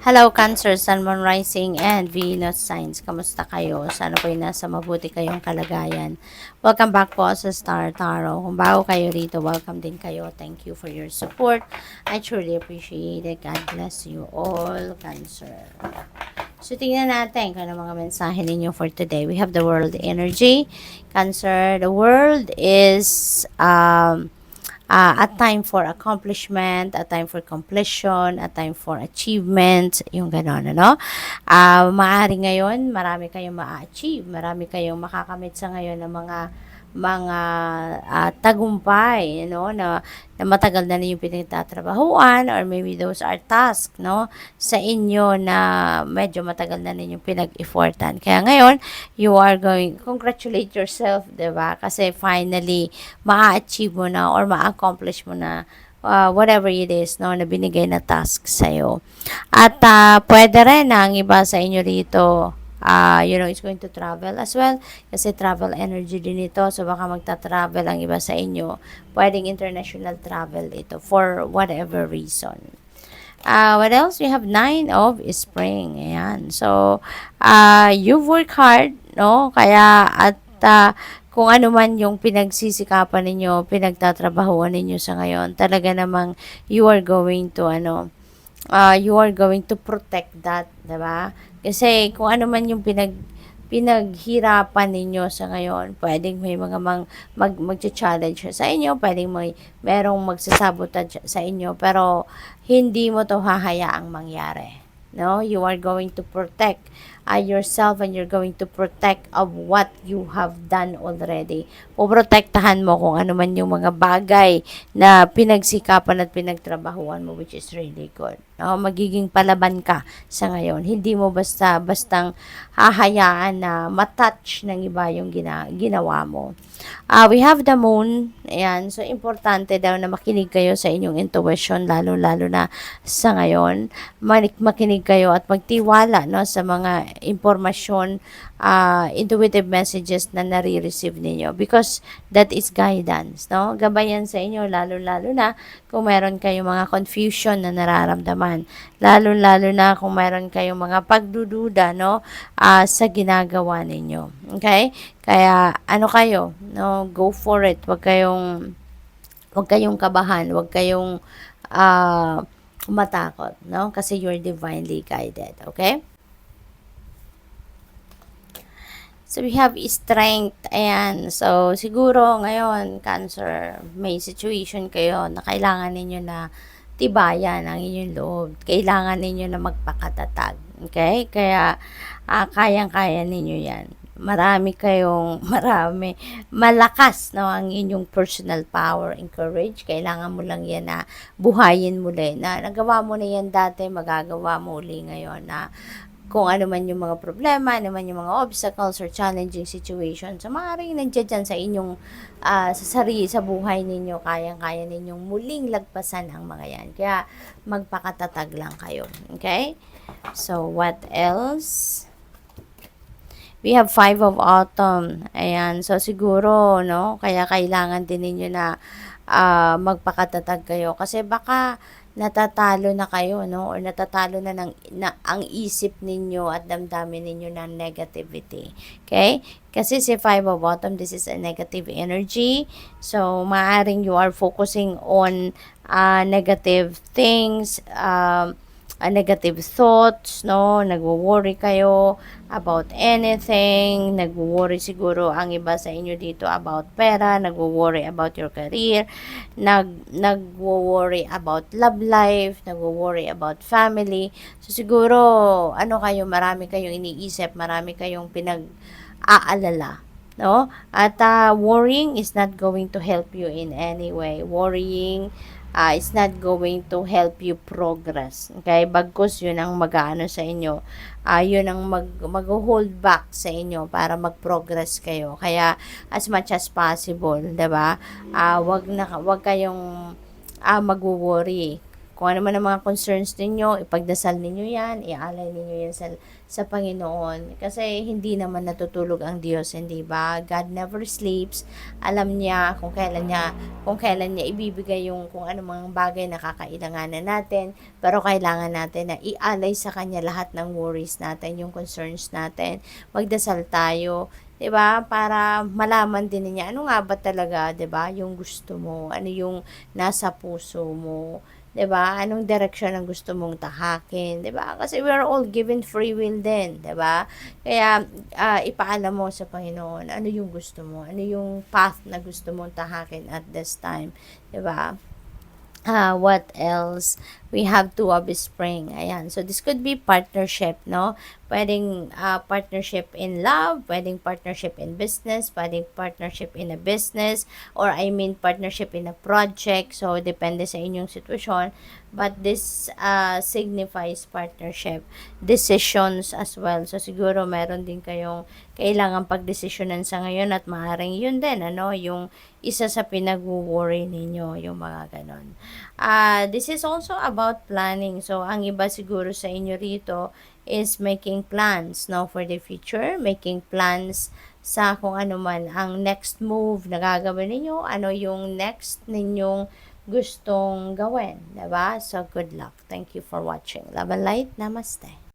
Hello Cancer, Sun, Moon, Rising, and Venus signs. Kamusta kayo? Sana po'y nasa mabuti kayong kalagayan. Welcome back po sa Star Tarot. Kung bago kayo rito, welcome din kayo. Thank you for your support. I truly appreciate it. God bless you all, Cancer. So, tingnan natin kung ano mga mensahe ninyo for today. We have the world energy. Cancer, the world is a time for accomplishment, a time for completion, a time for achievement, yung gano'n, ano? Maaari ngayon, marami kayong ma-achieve, marami kayong makakamit sa ngayon ng mga tagumpay, na matagal na ninyong pinagtatrabahuan, or maybe those are tasks, no, sa inyo na medyo matagal na ninyong pinag-effortan. Kaya ngayon, you are going, congratulate yourself, diba? Kasi finally, ma-achieve mo na or ma-accomplish mo na whatever it is, no, na binigay na task sa'yo. At pwede rin na ang iba sa inyo rito, is going to travel as well. Kasi travel energy din ito. So, baka magta-travel ang iba sa inyo. Pwedeng international travel ito for whatever reason. What else? We have 9 of Spring. Ayan. So, you've worked hard, no? Kaya, at kung ano man yung pinagsisikapan ninyo, pinagtatrabahuan ninyo sa ngayon, talaga namang you are going to, you are going to protect that, diba? Kasi kung ano man yung pinaghirapan ninyo sa ngayon, pwedeng may mga mag-challenge sa inyo, pwedeng merong magsasabotage sa inyo, pero hindi mo to hahayaang mangyari. No, you are going to protect yourself, and you're going to protect of what you have done already. Poprotektahan mo kung ano man yung mga bagay na pinagsikapan at pinagtrabahuan mo, which is really good. No, magiging palaban ka sa ngayon. Hindi mo bastang hahayaan na matouch ng iba yung ginawa mo. We have the moon. Ayan. So, importante daw na makinig kayo sa inyong intuition, lalo-lalo na sa ngayon. Makinig kayo at magtiwala, no, sa mga impormasyon, intuitive messages na nare-receive ninyo, because that is guidance, no? Gabayan sa inyo, lalo-lalo na kung meron kayong mga confusion na nararamdaman, lalo-lalo na kung meron kayong mga pagdududa, no, sa ginagawa ninyo. Okay? Kaya ano kayo, no, go for it. Wag kayong kabahan, wag kayong matakot, no? Kasi you're divinely guided, okay? So, we have strength. Ayan. So, siguro ngayon, Cancer, may situation kayo na kailangan ninyo na tibayan ang inyong loob. Kailangan ninyo na magpakatatag. Okay? Kaya, kayang-kaya ninyo yan. Malakas, no, ang inyong personal power and courage. Kailangan mo lang yan na buhayin muli. Na nagawa mo na yan dati, magagawa mo uli ngayon na kung ano man yung mga problema, ano man yung mga obstacles or challenging situations, so maaaring nandiyan dyan sa inyong sa buhay ninyo, kayang-kaya ninyong muling lagpasan ang mga yan. Kaya magpakatatag lang kayo. Okay? So, what else? We have 5 of Autumn. Ayan. So, siguro, no, kaya kailangan din ninyo na magpakatatag kayo. Kasi baka natatalo na kayo, no, or natatalo na ang isip ninyo at damdamin ninyo ng negativity. Okay? Kasi si 5 of Autumn, this is a negative energy. So, maaring you are focusing on negative things, negative thoughts, no? Nagwo-worry kayo about anything. Nagwo-worry siguro ang iba sa inyo dito about pera. Nagwo-worry about your career. Nagwo-worry about love life. Nagwo-worry about family. So, siguro, marami kayong iniisip, marami kayong pinag-aalala. No? At worrying is not going to help you in any way. Worrying is not going to help you progress. Okay? Bagkus yun ang mag-aano sa inyo. Yun ang mag-hold back sa inyo para mag-progress kayo. Kaya, as much as possible, diba? Wag kayong mag-worry. Kung ano man ang mga concerns ninyo, ipagdasal ninyo yan, ialay ninyo yan sa Panginoon. Kasi hindi naman natutulog ang Diyos, hindi ba? God never sleeps. Alam niya kung kailan niya ibibigay yung kung ano mga bagay na kakailanganan natin. Pero kailangan natin na ialay sa Kanya lahat ng worries natin, yung concerns natin. Magdasal tayo, 'di ba? Para malaman din niya ano nga ba talaga, 'di ba? Yung gusto mo, ano yung nasa puso mo, 'di ba? Anong direksyon ang gusto mong tahakin, 'di ba? Kasi we are all given free will din, 'di ba? Kaya ipaalam mo sa Panginoon ano yung gusto mo, ano yung path na gusto mong tahakin at this time, 'di ba? What else? We have two of spring. Ayan. So, this could be partnership, no? Pwedeng partnership in love, pwedeng partnership in business, pwedeng partnership in a business, or I mean partnership in a project. So, depende sa inyong sitwasyon. But this signifies partnership. Decisions as well. So, siguro meron din kayong kailangan pagdesisyonan sa ngayon at maaaring yun din, ano, yung isa sa pinag-worry ninyo, yung mga ganon. This is also about planning. So, ang iba siguro sa inyo rito is making plans, no, for the future, making plans sa kung ano man ang next move na gagawin ninyo, ano yung next ninyong gustong gawin, diba? So, good luck. Thank you for watching. Love and light. Namaste.